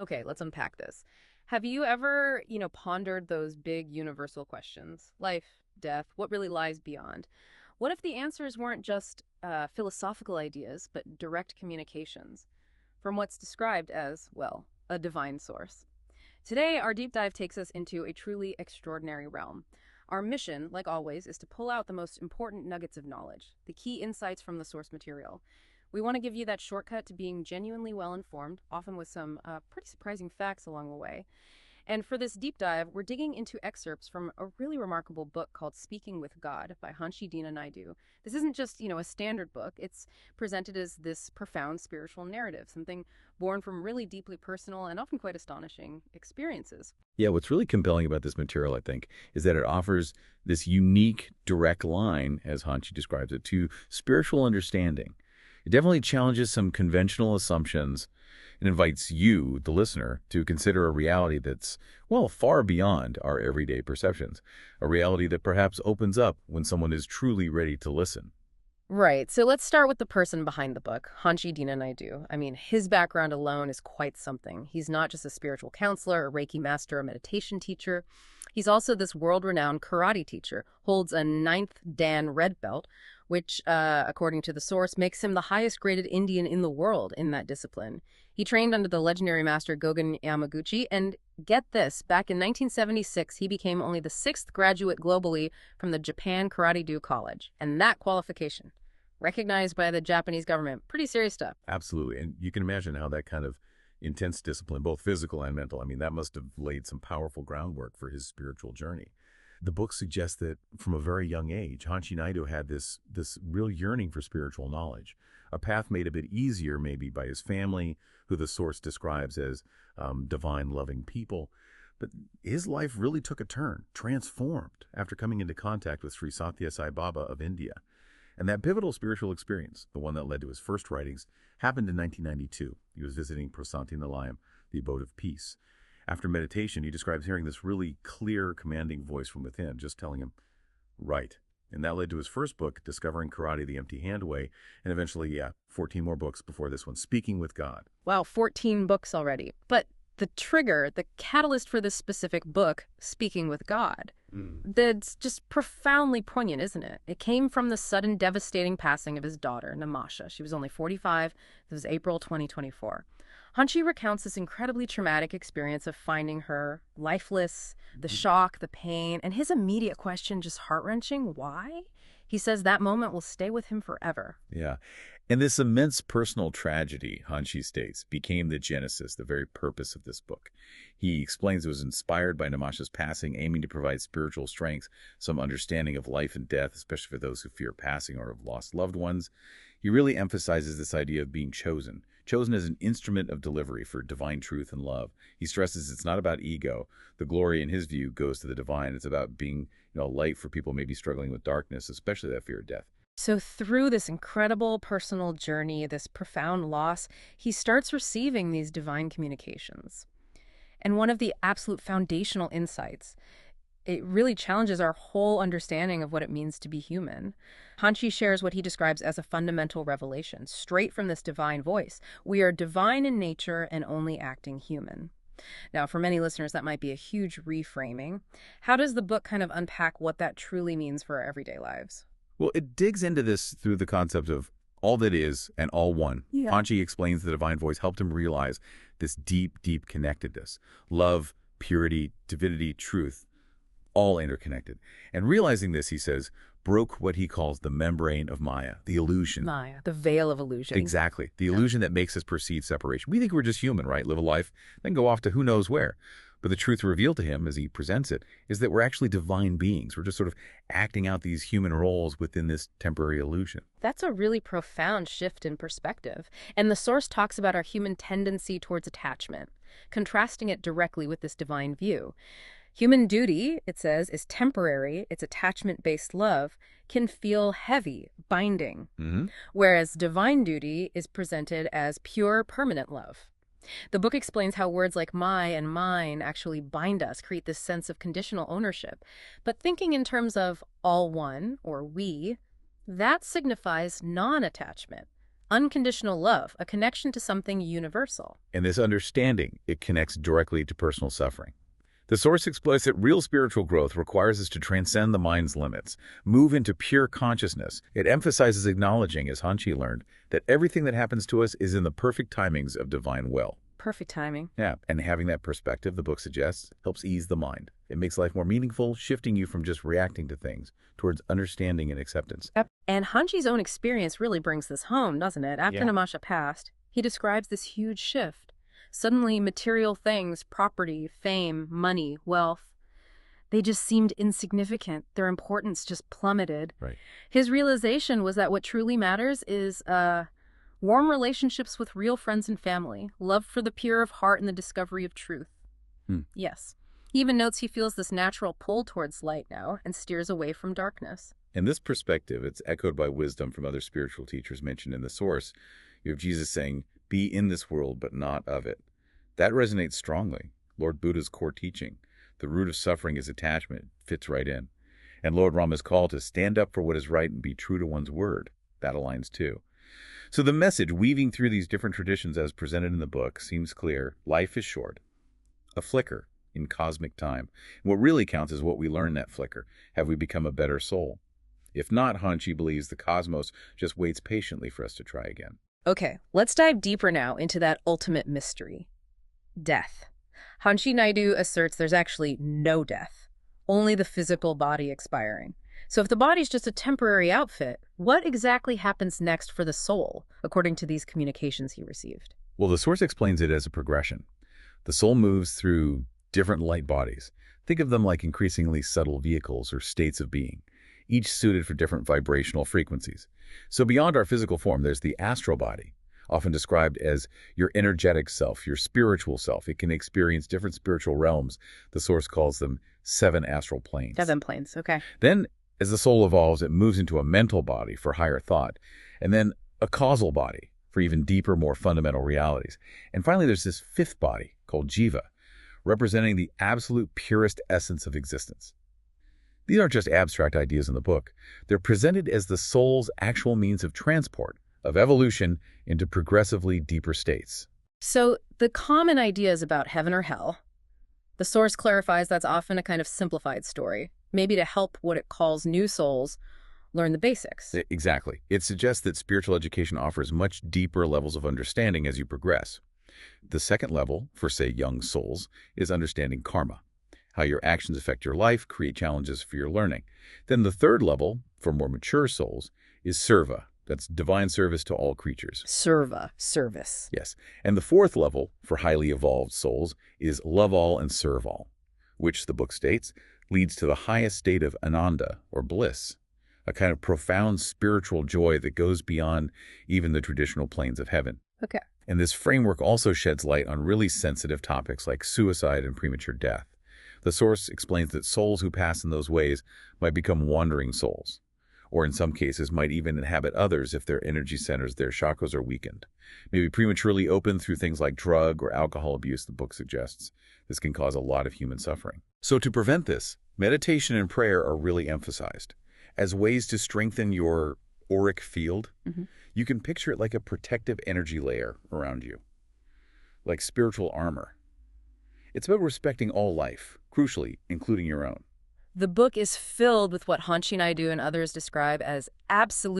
Okay, let's unpack this. Have you ever, pondered those big universal questions? Life, death, what really lies beyond? What if the answers weren't just philosophical ideas, but direct communications from what's described as, well, a divine source? Today, our deep dive takes us into a truly extraordinary realm. Our mission, like always, is to pull out the most important nuggets of knowledge, the key insights from the source material. We want to give you that shortcut to being genuinely well informed, often with some pretty surprising facts along the way. And for this deep dive, we're digging into excerpts from a really remarkable book called Speaking with God by Hanshi Deena Naidu. This isn't just, a standard book. It's presented as this profound spiritual narrative, something born from really deeply personal and often quite astonishing experiences. Yeah, what's really compelling about this material, I think, is that it offers this unique, direct line, as Hanshi describes it, to spiritual understanding. It definitely challenges some conventional assumptions and invites you, the listener, to consider a reality that's, well, far beyond our everyday perceptions, a reality that perhaps opens up when someone is truly ready to listen. Right, so let's start with the person behind the book, Hanshi Deena Naidu. I mean, his background alone is quite something. He's not just a spiritual counselor, a Reiki master, a meditation teacher. He's also this world-renowned karate teacher, holds a ninth Dan red belt, which, according to the source, makes him the highest-graded Indian in the world in that discipline. He trained under the legendary master Gogen Yamaguchi, and get this, back in 1976, he became only the sixth graduate globally from the Japan Karate-Do College. And that qualification, recognized by the Japanese government, pretty serious stuff. Absolutely. And you can imagine how that kind of intense discipline, both physical and mental, I mean, that must have laid some powerful groundwork for his spiritual journey. The book suggests that from a very young age, Hanshi Naidu had this real yearning for spiritual knowledge, a path made a bit easier maybe by his family, who the source describes as divine, loving people. But his life really took a turn, transformed, after coming into contact with Sri Sathya Sai Baba of India. And that pivotal spiritual experience, the one that led to his first writings, happened in 1992. He was visiting Prasanthi Nilayam, the abode of peace. After meditation, he describes hearing this really clear, commanding voice from within, just telling him, right. And that led to his first book, Discovering Karate the Empty Hand Way, and eventually, 14 more books before this one, Speaking with God. Wow, 14 books already. But the trigger, the catalyst for this specific book, Speaking with God, that's just profoundly poignant, isn't it? It came from the sudden, devastating passing of his daughter, Namasha. She was only 45. It was April 2024. Hanshi recounts this incredibly traumatic experience of finding her lifeless, the shock, the pain, and his immediate question, just heart-wrenching, why? He says that moment will stay with him forever. Yeah. And this immense personal tragedy, Hanshi states, became the genesis, the very purpose of this book. He explains it was inspired by Namasha's passing, aiming to provide spiritual strength, some understanding of life and death, especially for those who fear passing or have lost loved ones. He really emphasizes this idea of being chosen as an instrument of delivery for divine truth and love. He stresses it's not about ego. The glory, in his view, goes to the divine. It's about being, a light for people maybe struggling with darkness, especially that fear of death. So through this incredible personal journey, this profound loss, he starts receiving these divine communications. And one of the absolute foundational insights, it really challenges our whole understanding of what it means to be human. Hanshi shares what he describes as a fundamental revelation, straight from this divine voice. We are divine in nature and only acting human. Now, for many listeners, that might be a huge reframing. How does the book kind of unpack what that truly means for our everyday lives? Well, it digs into this through the concept of all that is and all one. Yeah. Hanshi explains the divine voice helped him realize this deep, deep connectedness. Love, purity, divinity, truth, all interconnected. And realizing this, he says, broke what he calls the membrane of Maya, the illusion. Maya, the veil of illusion. Exactly. The illusion that makes us perceive separation. We think we're just human, right? Live a life, then go off to who knows where. But the truth revealed to him as he presents it is that we're actually divine beings. We're just sort of acting out these human roles within this temporary illusion. That's a really profound shift in perspective. And the source talks about our human tendency towards attachment, contrasting it directly with this divine view. Human duty, it says, is temporary. Its attachment-based love can feel heavy, binding, whereas divine duty is presented as pure, permanent love. The book explains how words like my and mine actually bind us, create this sense of conditional ownership. But thinking in terms of all one, or we, that signifies non-attachment, unconditional love, a connection to something universal. And this understanding, it connects directly to personal suffering. The Source explains that real spiritual growth requires us to transcend the mind's limits, move into pure consciousness. It emphasizes acknowledging, as Hanshi learned, that everything that happens to us is in the perfect timings of divine will. Perfect timing. Yeah, and having that perspective, the book suggests, helps ease the mind. It makes life more meaningful, shifting you from just reacting to things towards understanding and acceptance. Yep. And Hanshi's own experience really brings this home, doesn't it? After Yeah. Namasha passed, he describes this huge shift. Suddenly, material things, property, fame, money, wealth, they just seemed insignificant. Their importance just plummeted. Right. His realization was that what truly matters is warm relationships with real friends and family, love for the pure of heart, and the discovery of truth. Yes. He even notes he feels this natural pull towards light now and steers away from darkness. In this perspective, it's echoed by wisdom from other spiritual teachers mentioned in the Source. You have Jesus saying, "Be in this world, but not of it." That resonates strongly. Lord Buddha's core teaching, the root of suffering is attachment, fits right in. And Lord Rama's call to stand up for what is right and be true to one's word, that aligns too. So the message weaving through these different traditions as presented in the book seems clear. Life is short, a flicker in cosmic time. And what really counts is what we learn in that flicker. Have we become a better soul? If not, Hanshi believes the cosmos just waits patiently for us to try again. Okay, let's dive deeper now into that ultimate mystery. Death. Hanshi Naidu asserts there's actually no death, only the physical body expiring. So if the body's just a temporary outfit, what exactly happens next for the soul, according to these communications he received? Well, the Source explains it as a progression. The soul moves through different light bodies. Think of them like increasingly subtle vehicles or states of being, each suited for different vibrational frequencies. So beyond our physical form, there's the astral body, often described as your energetic self, your spiritual self. It can experience different spiritual realms. The Source calls them 7 astral planes. 7 planes, okay. Then, as the soul evolves, it moves into a mental body for higher thought, and then a causal body for even deeper, more fundamental realities. And finally, there's this 5th body called Jiva, representing the absolute purest essence of existence. These aren't just abstract ideas in the book. They're presented as the soul's actual means of transport, of evolution into progressively deeper states. So the common ideas about heaven or hell, the Source clarifies that's often a kind of simplified story, maybe to help what it calls new souls learn the basics. Exactly. It suggests that spiritual education offers much deeper levels of understanding as you progress. The second level, for say young souls, is understanding karma, how your actions affect your life, create challenges for your learning. Then the third level, for more mature souls, is serva. That's divine service to all creatures. Serva, service. Yes. And the fourth level, for highly evolved souls, is love all and serve all, which, the book states, leads to the highest state of ananda, or bliss, a kind of profound spiritual joy that goes beyond even the traditional planes of heaven. Okay. And this framework also sheds light on really sensitive topics like suicide and premature death. The Source explains that souls who pass in those ways might become wandering souls, or in some cases might even inhabit others if their energy centers, their chakras, are weakened. Maybe prematurely opened through things like drug or alcohol abuse, the book suggests. This can cause a lot of human suffering. So to prevent this, meditation and prayer are really emphasized as ways to strengthen your auric field. You can picture it like a protective energy layer around you, like spiritual armor. It's about respecting all life, crucially, including your own. The book is filled with what Hanshi Naidu and others describe as absolute